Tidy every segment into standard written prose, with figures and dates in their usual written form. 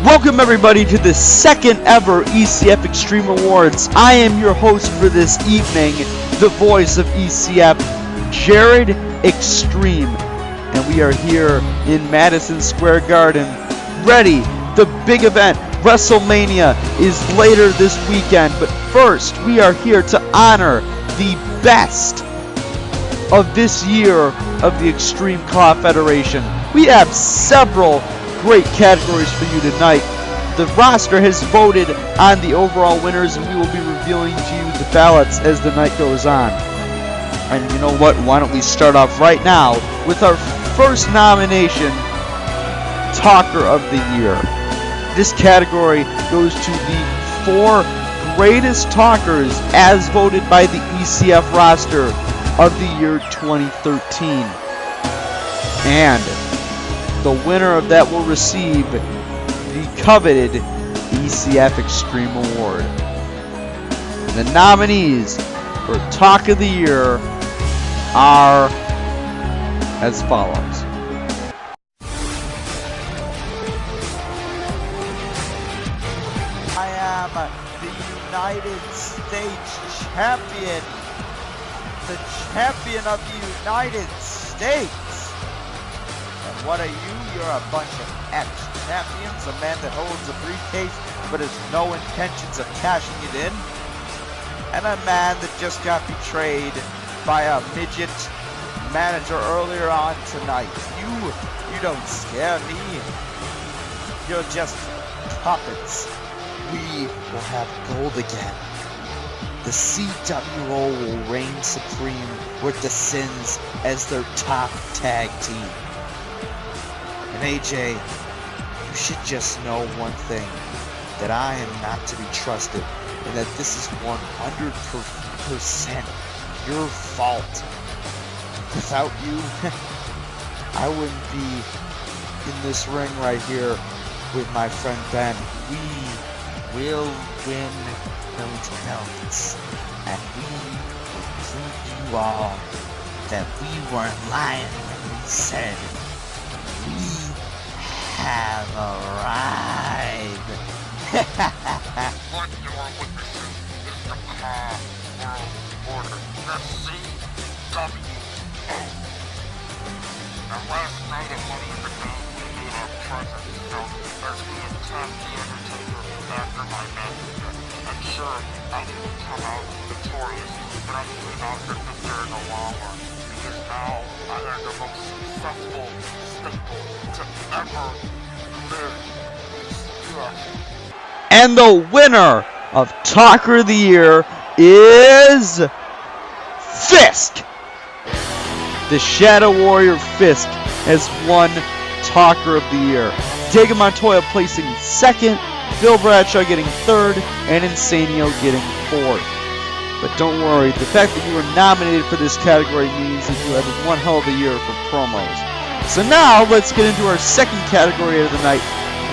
Welcome everybody to the second ever ECF Extreme Awards. I am your host for this evening, the voice of ECF, Jared Extreme. And we are here in Madison Square Garden, ready. The big event, WrestleMania, is later this weekend. But first, we are here to honor the best of this year of the Extreme CAW Federation. We have several great categories for you tonight. The roster has voted on the overall winners, and we will be revealing to you the ballots as the night goes on. And you know what? Why don't we start off right now with our first nomination, Talker of the Year. This category goes to the 4 greatest talkers as voted by the ECF roster of the year 2013. And the winner of that will receive the coveted ECF Extreme Award. The nominees for Talk of the Year are as follows. I am the United States champion, the champion of the United States. And what are you? You're a bunch of ex-champions, a man that holds a briefcase but has no intentions of cashing it in, and a man that just got betrayed by a midget manager earlier on tonight. You don't scare me. You're just puppets. We will have gold again. The CWO will reign supreme with the Sins as their top tag team. And AJ, you should just know one thing, that I am not to be trusted, and that this is 100% your fault. Without you, I wouldn't be in this ring right here with my friend Ben. We will win those belts, and we will prove to you all that we weren't lying when we said we have arrived. What you are witnessing is the CAW World Order, the CWO. Now last night at Money in the Bank, we made our presence felt as we attacked The Undertaker after my match. I'm sure I didn't come out victorious, but I'm really not the victor in the long run, because now I am the most successful staple to ever live this year. And the winner of Talker of the Year is Fisk. The Shadow Warrior Fisk has won Talker of the Year. Diego Montoya placing second, Bill Bradshaw getting third, and Insanio getting fourth. But don't worry, the fact that you were nominated for this category means that you had one hell of a year for promos. So now let's get into our second category of the night,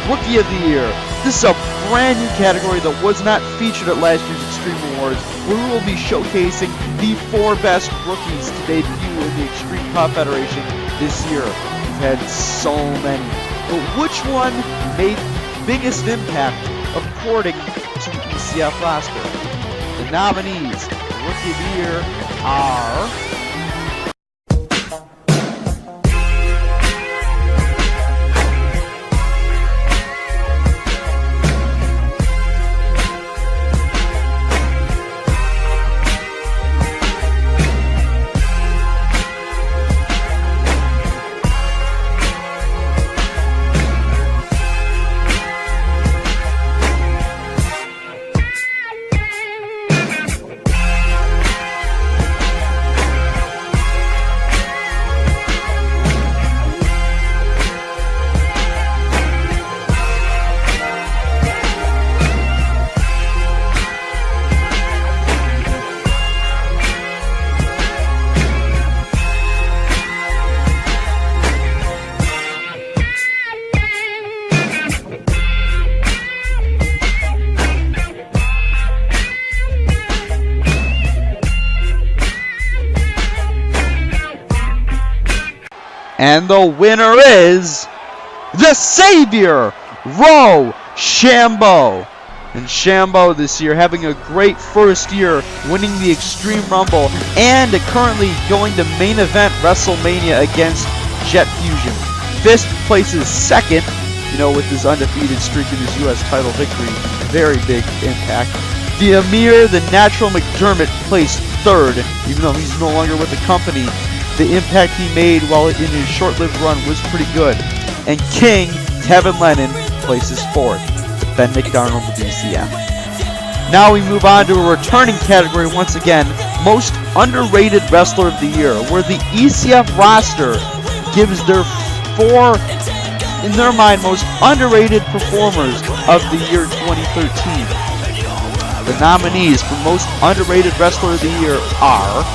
Rookie of the Year. This is a brand new category that was not featured at last year's Extreme Awards, where we will be showcasing the 4 best rookies to debut in the Extreme CAW Federation this year. We've had so many, but which one made biggest impact according to the ECF roster? The nominees for Rookie of the Year are And the winner is the Savior, Shambo. And Shambo this year having a great first year, winning the Extreme Rumble and currently going to main event WrestleMania against Jet Fusion. Fist places second, with his undefeated streak in his U.S. title victory. Very big impact. The Amir, the Natural McDermott, placed third, even though he's no longer with the company. The impact he made while in his short-lived run was pretty good. And King, Kevin Lennon, places fourth. Ben McDonald of ECF. Now we move on to a returning category once again, Most Underrated Wrestler of the Year, where the ECF roster gives their 4, in their mind, most underrated performers of the year 2013. The nominees for Most Underrated Wrestler of the Year are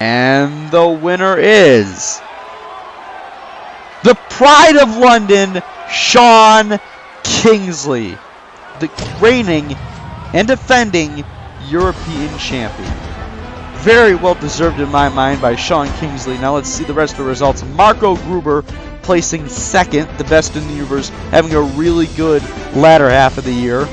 And the winner is the Pride of London, Sean Kingsley, the reigning and defending European champion. Very well deserved in my mind by Sean Kingsley. Now let's see the rest of the results. Marco Gruber placing second, the best in the universe, having a really good latter half of the year.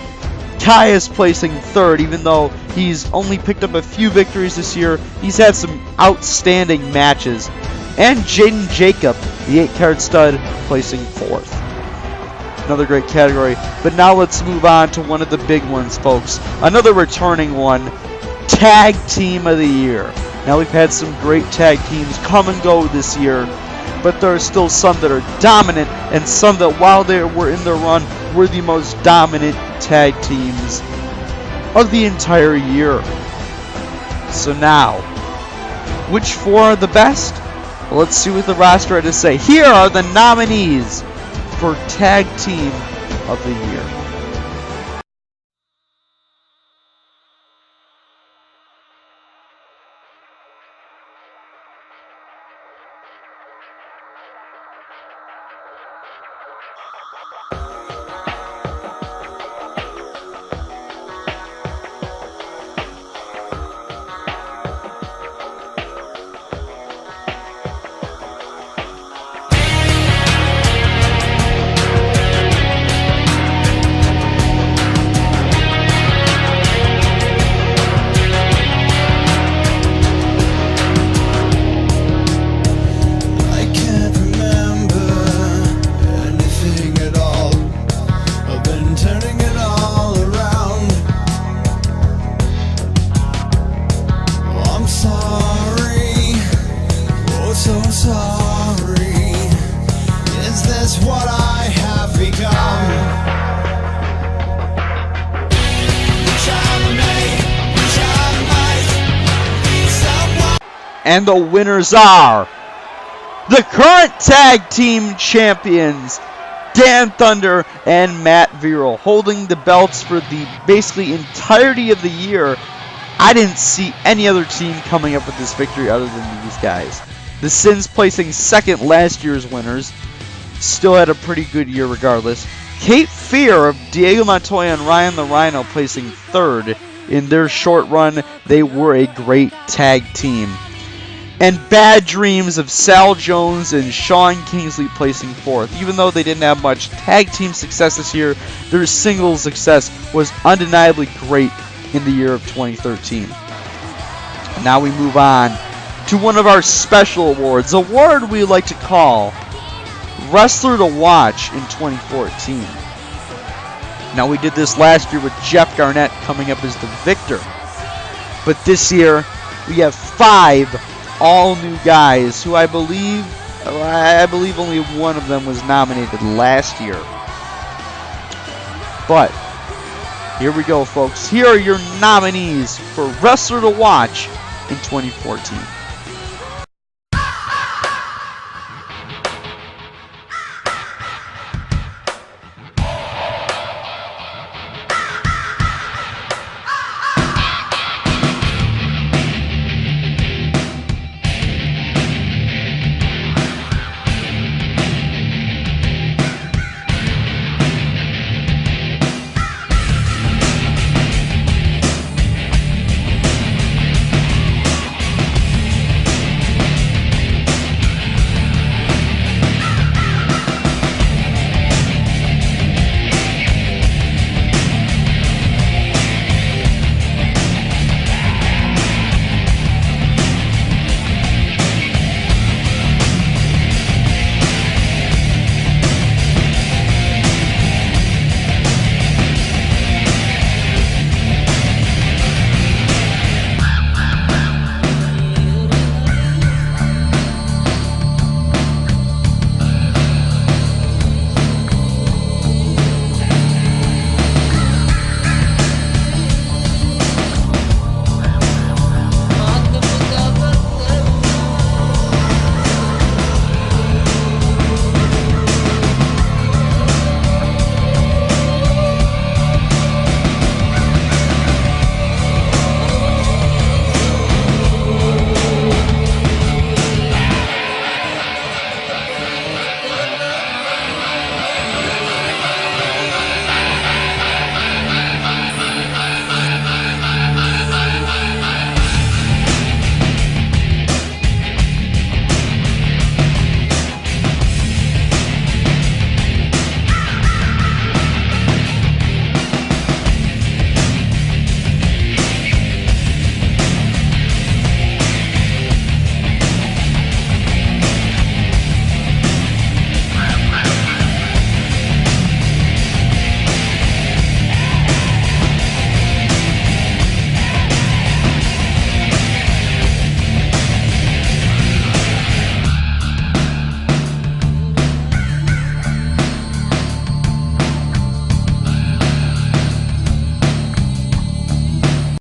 Caius placing third, even though he's only picked up a few victories this year. He's had some outstanding matches. And Jaden Jacob, the 8-card stud, placing fourth. Another great category. But now let's move on to one of the big ones, folks. Another returning one, Tag Team of the Year. Now we've had some great tag teams come and go this year, but there are still some that are dominant and some that, while they were in their run, were the most dominant tag teams of the entire year. So now, which 4 are the best? Well, let's see what the roster had to say. Here are the nominees for Tag Team of the Year. And the winners are the current tag team champions, Dan Thunder and Matt Viral, holding the belts for the basically entirety of the year. I didn't see any other team coming up with this victory other than these guys. The Sins placing second, last year's winners, still had a pretty good year regardless. Cape Fear of Diego Montoya and Ryan the Rhino placing third. In their short run, they were a great tag team. and Bad Dreams of Sal Jones and Sean Kingsley placing 4th. Even though they didn't have much tag team success this year, their singles success was undeniably great in the year of 2013. Now we move on to one of our special awards, a award we like to call Wrestler to Watch in 2014. Now we did this last year with Jeff Garnett coming up as the victor. But this year we have 5 all new guys who I believe only one of them was nominated last year. But here we go, folks. Here are your nominees for Wrestler to Watch in 2014.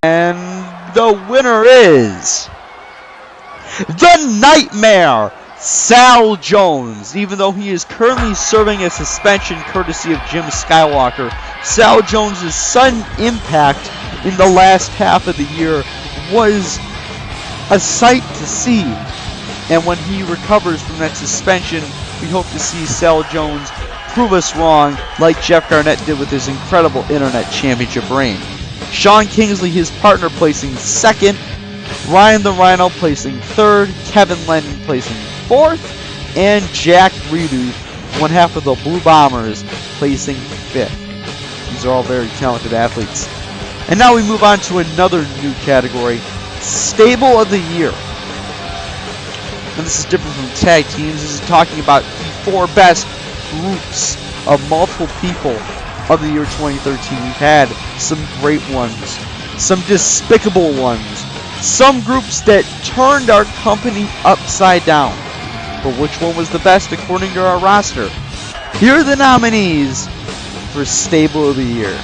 And the winner is the Nightmare, Sal Jones. Even though he is currently serving a suspension courtesy of Jim Skywalker, Sal Jones' sudden impact in the last half of the year was a sight to see. And when he recovers from that suspension, we hope to see Sal Jones prove us wrong like Jeff Garnett did with his incredible Internet Championship reign. Sean Kingsley, his partner, placing 2nd. Ryan the Rhino placing 3rd. Kevin Lennon placing 4th. And Jack Redu, one half of the Blue Bombers, placing 5th. These are all very talented athletes. And now we move on to another new category, Stable of the Year. And this is different from tag teams. This is talking about the 4 best groups of multiple people of the year 2013. We've had some great ones, some despicable ones, some groups that turned our company upside down. But which one was the best according to our roster? Here are the nominees for Stable of the Year.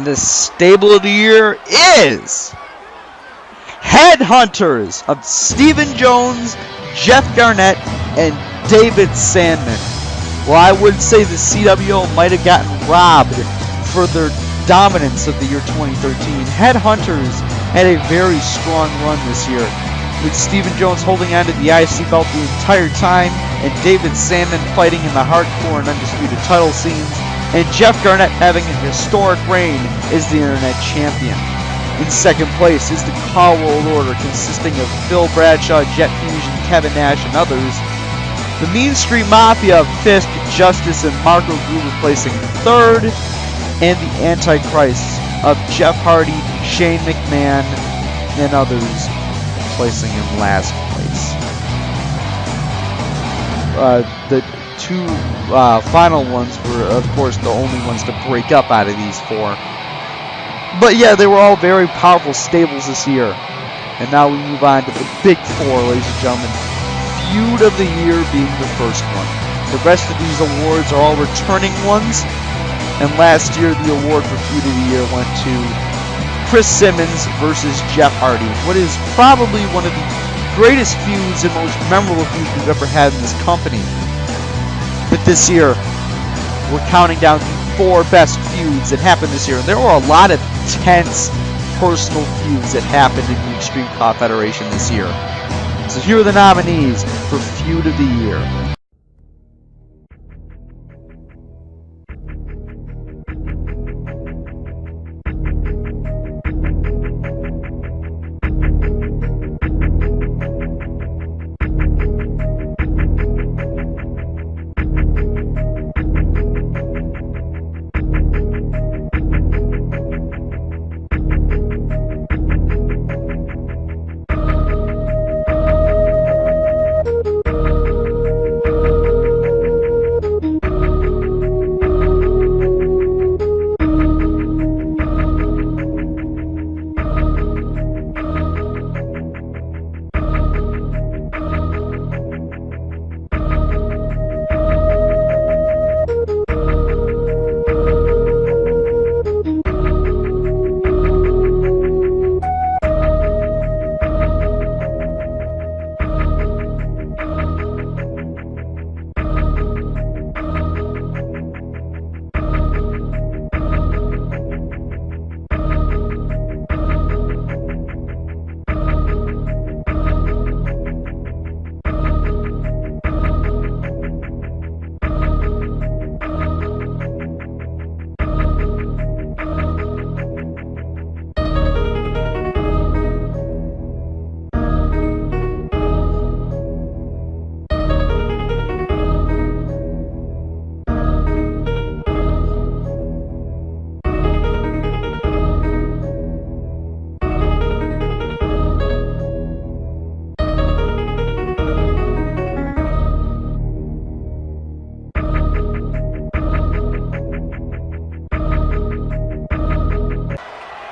And the stable of the year is Headhunters of Stephen Jones, Jeff Garnett, and David Sandman. Well, I would say the CWO might have gotten robbed for their dominance of the year 2013. Headhunters had a very strong run this year, with Stephen Jones holding on to the IC belt the entire time, and David Sandman fighting in the hardcore and undisputed title scenes, and Jeff Garnett having a historic reign as the Internet Champion. In second place is the CAW World Order, consisting of Phil Bradshaw, Jet Fusion, Kevin Nash, and others. The Mean Street Mafia of Fisk, Justice, and Marco Gruber placing third, and the Antichrists of Jeff Hardy, Shane McMahon, and others placing in last place. The two final ones were, of course, the only ones to break up out of these four. But yeah, they were all very powerful stables this year. And now we move on to the big four, ladies and gentlemen. Feud of the year being the first one. The rest of these awards are all returning ones. And last year, the award for Feud of the Year went to Chris Simmons versus Jeff Hardy. What is probably one of the greatest feuds and most memorable feuds we've ever had in this company. But this year, we're counting down the 4 best feuds that happened this year. And there were a lot of tense personal feuds that happened in the Extreme CAW Federation this year. So here are the nominees for Feud of the Year.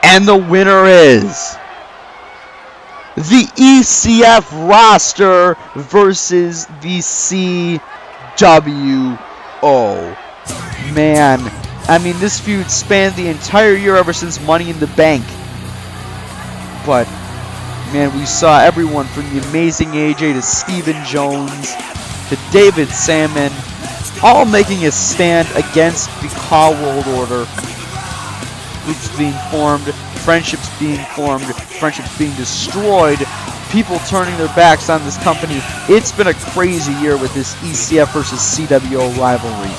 And the winner is the ECF roster versus the CWO. Man, I mean, this feud spanned the entire year ever since Money in the Bank. But, man, we saw everyone from the Amazing AJ to Stephen Jones to David Salmon all making a stand against the CAW World Order. Groups being formed, friendships being formed, friendships being destroyed, people turning their backs on this company. It's been a crazy year with this ECF versus CWO rivalry.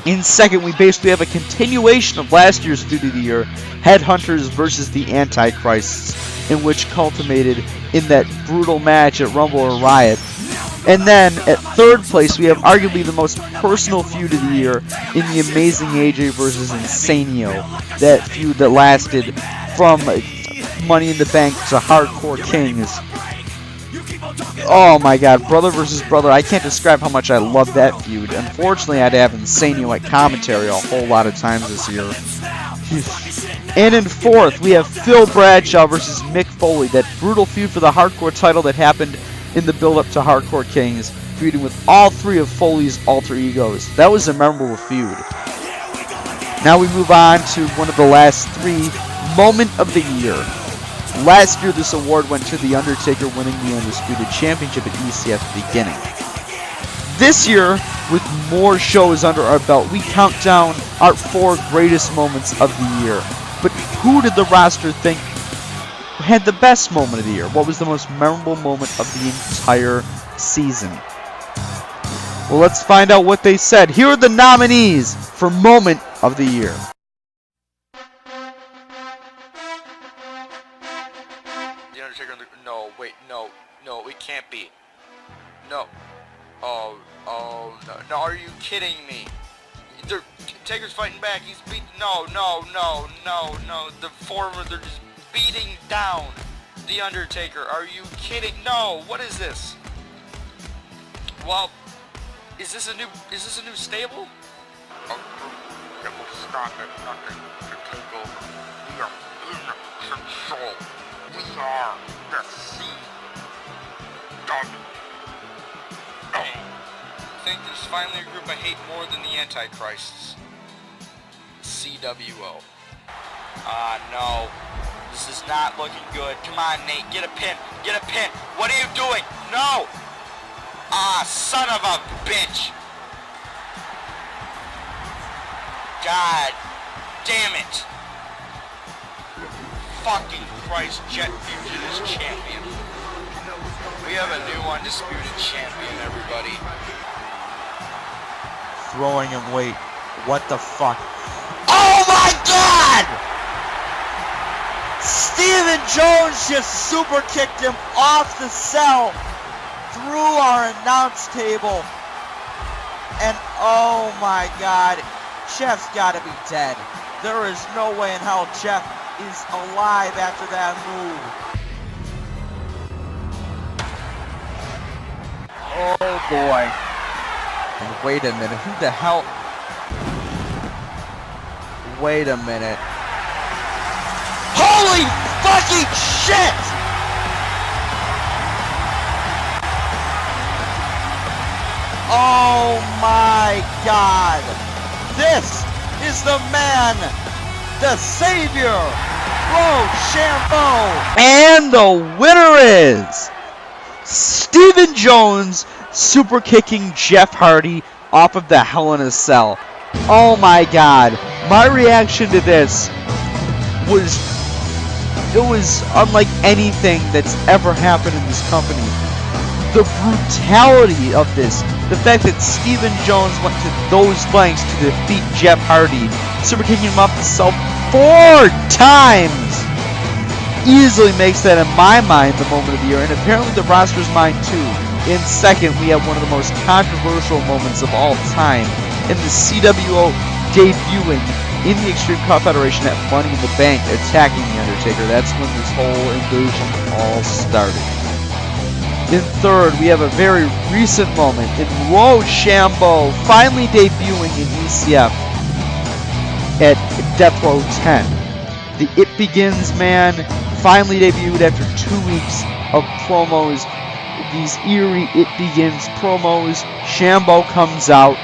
In second, we basically have a continuation of last year's Feud of the Year, Headhunters versus the Antichrists, in which culminated in that brutal match at Rumble or Riot. And then, at third place, we have arguably the most personal feud of the year in the Amazing AJ versus Insanio. That feud that lasted from Money in the Bank to Hardcore Kings. Oh my god, brother versus brother. I can't describe how much I love that feud. Unfortunately, I had to have Insanio at commentary a whole lot of times this year. And in fourth, we have Phil Bradshaw versus Mick Foley. That brutal feud for the Hardcore title that happened in the build-up to Hardcore Kings, feuding with all 3 of Foley's alter egos. That was a memorable feud. Now we move on to one of the last three, Moment of the Year. Last year, this award went to The Undertaker winning the Undisputed Championship at ECF at the beginning. This year, with more shows under our belt, we count down our 4 greatest moments of the year. But who did the roster think had the best moment of the year? What was the most memorable moment of the entire season? Well, let's find out what they said. Here are the nominees for Moment of the Year. The Undertaker, no, wait, no, it can't be. No. Oh, no, are you kidding me? Taker's fighting back, he's beating, no, they're just beating down The Undertaker, are you kidding? No, what is this? Well, is this a new stable? It will stop at nothing to take over. We are in control. We are the CW. I think there's finally a group I hate more than the Antichrists. CWO. No. This is not looking good. Come on, Nate. Get a pin. Get a pin. What are you doing? No! Son of a bitch! God damn it! Fucking Christ, Jet Fusion is champion. We have a new undisputed champion, everybody. Throwing him weight. What the fuck? Oh my God! Steven Jones just super kicked him off the cell through our announce table. And oh my God, Jeff's gotta be dead. There is no way in hell Jeff is alive after that move. Oh boy. And wait a minute, who the hell? Wait a minute. Holy fucking shit! Oh my God! This is the man, the savior, Rochambeau! And the winner is Steven Jones super kicking Jeff Hardy off of the Hell in a Cell. Oh my God. My reaction to this was unlike anything that's ever happened in this company. The brutality of this, the fact that Steven Jones went to those lengths to defeat Jeff Hardy, super kicking him off the cell 4 times, easily makes that, in my mind, the moment of the year, and apparently the roster's mind too. In second, we have one of the most controversial moments of all time in the CWO debuting in the Extreme Confederation at Money in the Bank, attacking The Undertaker. That's when this whole invasion all started. In third, we have a very recent moment in Rochambeau finally debuting in ECF at Death Row 10. The It Begins man finally debuted after 2 weeks of promos. These eerie It Begins promos. Shambo comes out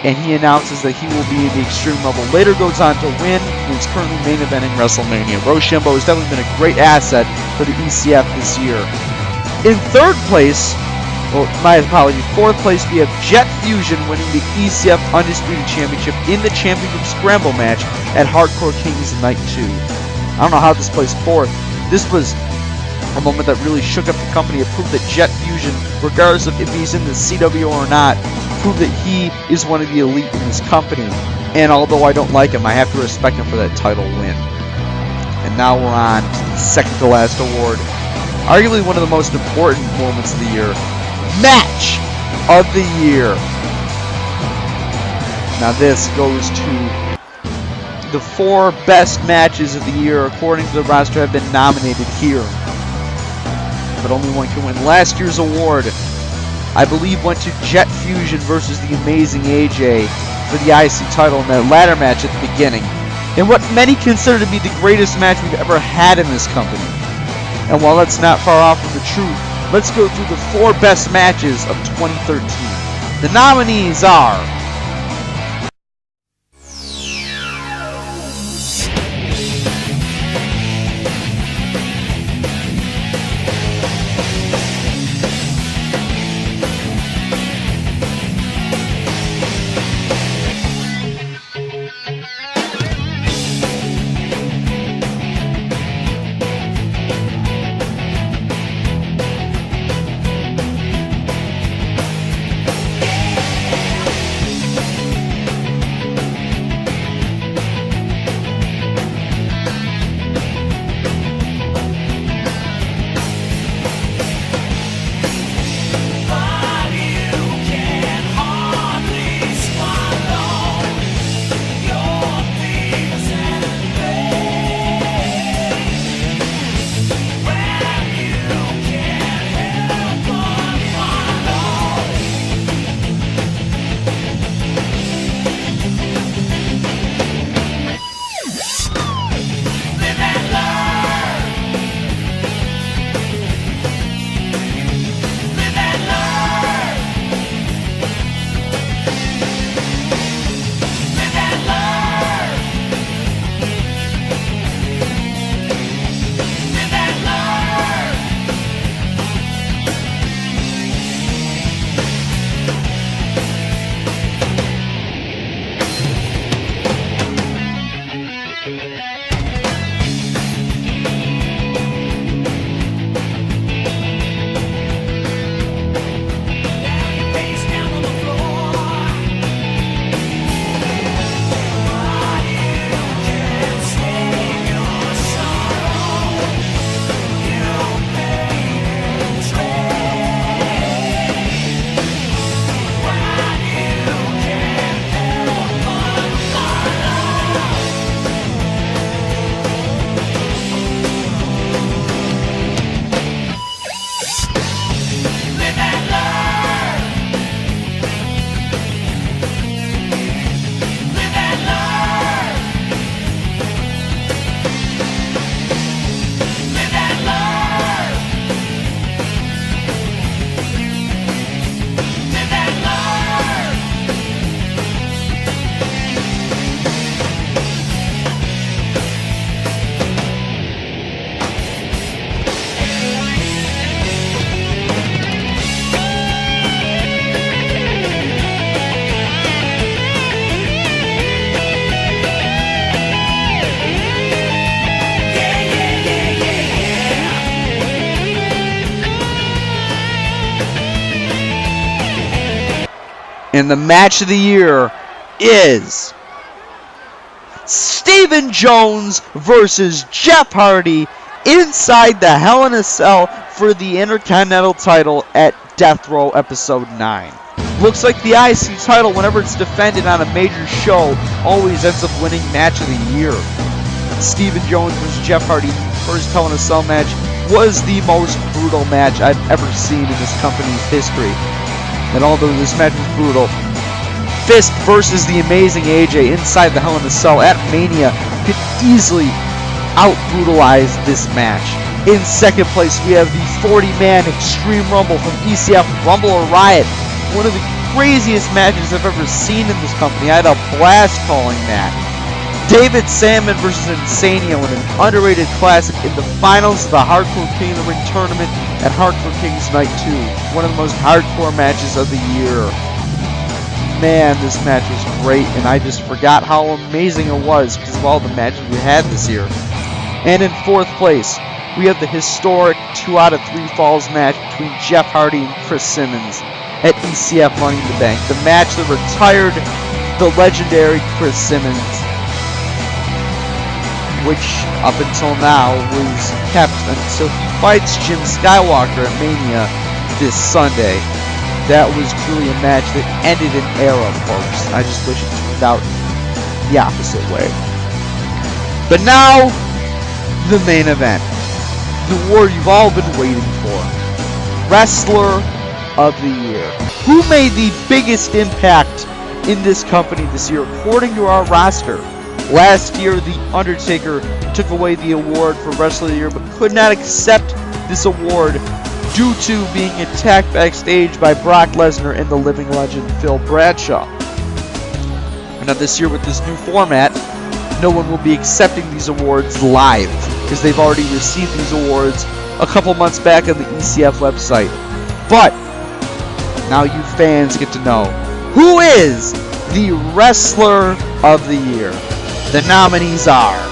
and he announces that he will be in the Extreme level. Later goes on to win and is currently main eventing WrestleMania. Rochambeau has definitely been a great asset for the ECF this year. In third place, my apologies, fourth place, we have Jet Fusion winning the ECF Undisputed Championship in the Championship Scramble match at Hardcore Kings Night 2. I don't know how this placed fourth. This was a moment that really shook up the company. It proved that Jet Fusion, regardless of if he's in the CW or not, proved that he is one of the elite in this company. And although I don't like him, I have to respect him for that title win. And now we're on to the second to last award. Arguably one of the most important moments of the year. Match of the Year. Now this goes to the 4 best matches of the year according to the roster have been nominated here. But only one can win. Last year's award, I believe, went to Jet Fusion versus the Amazing AJ for the IC title in that ladder match at the beginning. In what many consider to be the greatest match we've ever had in this company. And while that's not far off from the truth, let's go through the 4 best matches of 2013. The nominees are And the match of the year is Stephen Jones versus Jeff Hardy inside the Hell in a Cell for the Intercontinental title at Death Row Episode 9. Looks like the IC title, whenever it's defended on a major show, always ends up winning match of the year. Stephen Jones versus Jeff Hardy, first Hell in a Cell match, was the most brutal match I've ever seen in this company's history. And although this match was brutal, Fist versus the amazing AJ inside the Hell in a Cell at Mania could easily out-brutalize this match. In second place, we have the 40-man Extreme Rumble from ECF Rumble or Riot. One of the craziest matches I've ever seen in this company. I had a blast calling that. David Sandman versus Insanio in an underrated classic in the finals of the Hardcore King of the Ring tournament at Hardcore Kings Night 2. One of the most hardcore matches of the year. Man, this match was great, and I just forgot how amazing it was because of all the matches we had this year. And in fourth place, we have the historic 2 out of 3 falls match between Jeff Hardy and Chris Simmons at ECF Money in the Bank. The match that retired the legendary Chris Simmons, which up until now was kept until he fights Jim Skywalker at Mania this Sunday. That was truly a match that ended an era, folks. I just wish it turned out the opposite way. But now, the main event. The award you've all been waiting for. Wrestler of the Year. Who made the biggest impact in this company this year, according to our roster? Last year, The Undertaker took away the award for Wrestler of the Year, but could not accept this award due to being attacked backstage by Brock Lesnar and the living legend Phil Bradshaw. Now this year with this new format, no one will be accepting these awards live because they've already received these awards a couple months back on the ECF website. But now you fans get to know who is the Wrestler of the Year. The nominees are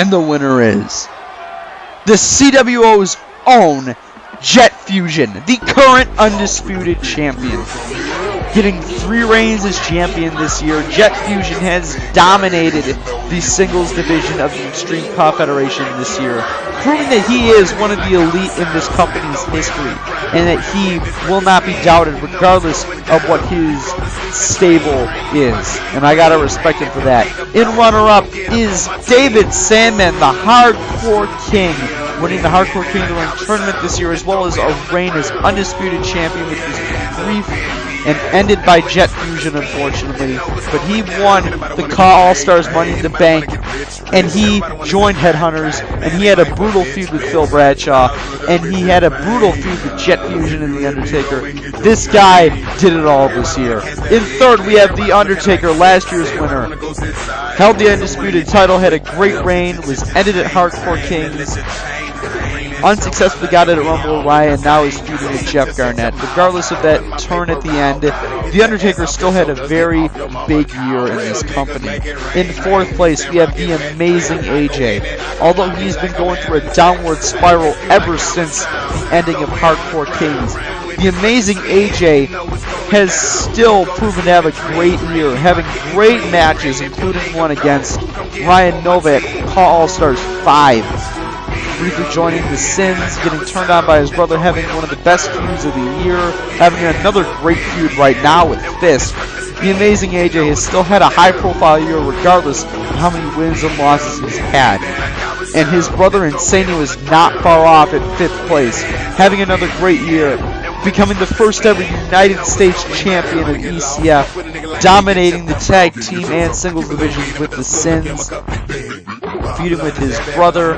and the winner is the CWO's own Jet Fusion, the current undisputed champion. Getting 3 reigns as champion this year, Jet Fusion has dominated the singles division of the Extreme CAW Federation this year, proving that he is one of the elite in this company's history, and that he will not be doubted regardless of what his stable is. And I gotta respect him for that. In runner-up is David Sandman, the Hardcore King, winning the Hardcore King of the Ring tournament this year, as well as a reign as undisputed champion with his 3 and ended by Jet Fusion, unfortunately. But he won the CAW All-Stars Money in the Bank, and he joined Headhunters, and he had a brutal feud with Phil Bradshaw, and he had a brutal feud with Jet Fusion and The Undertaker. This guy did it all this year. In third, we have The Undertaker, last year's winner. Held the undisputed title, had a great reign, was ended at Hardcore Kings, unsuccessfully got it at Rumble Riot, and now is feuding with Jeff Garnett. Regardless of that turn at the end, The Undertaker still had a very big year in this company. In fourth place, we have the amazing AJ. Although he's been going through a downward spiral ever since the ending of Hardcore Kings, the amazing AJ has still proven to have a great year, having great matches, including one against Ryan Novak, CAW All-Stars 5. Briefly joining the Sins, getting turned on by his brother, having one of the best feuds of the year, having another great feud right now with Fisk. The amazing AJ has still had a high-profile year regardless of how many wins and losses he's had. And his brother Insano is not far off at 5th place, having another great year, becoming the first ever United States champion of ECF, dominating the tag team and singles divisions with the Sins, feuding with his brother,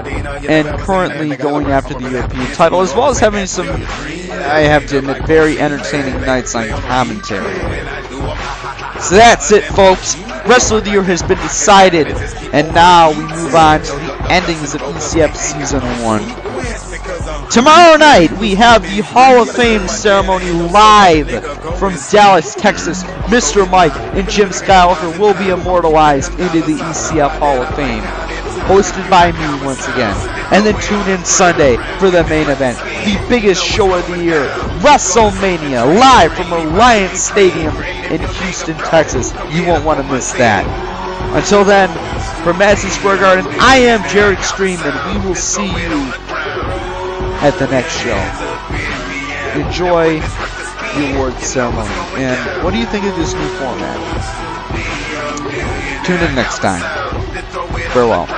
and currently going after the European title, as well as having some, I have to admit, very entertaining nights on commentary. So that's it, folks. Wrestler of the Year has been decided, and now we move on to the endings of ECF Season 1. Tomorrow night, we have the Hall of Fame ceremony live from Dallas, Texas. Mr. Mike and Jim Skywalker will be immortalized into the ECF Hall of Fame, hosted by me once again. And then tune in Sunday for the main event, the biggest show of the year, WrestleMania, live from Reliance Stadium in Houston, Texas. You won't want to miss that. Until then, from Madison Square Garden, I am Jared Extreme, and we will see you at the next show. Enjoy the awards ceremony. And what do you think of this new format? Tune in next time. Farewell.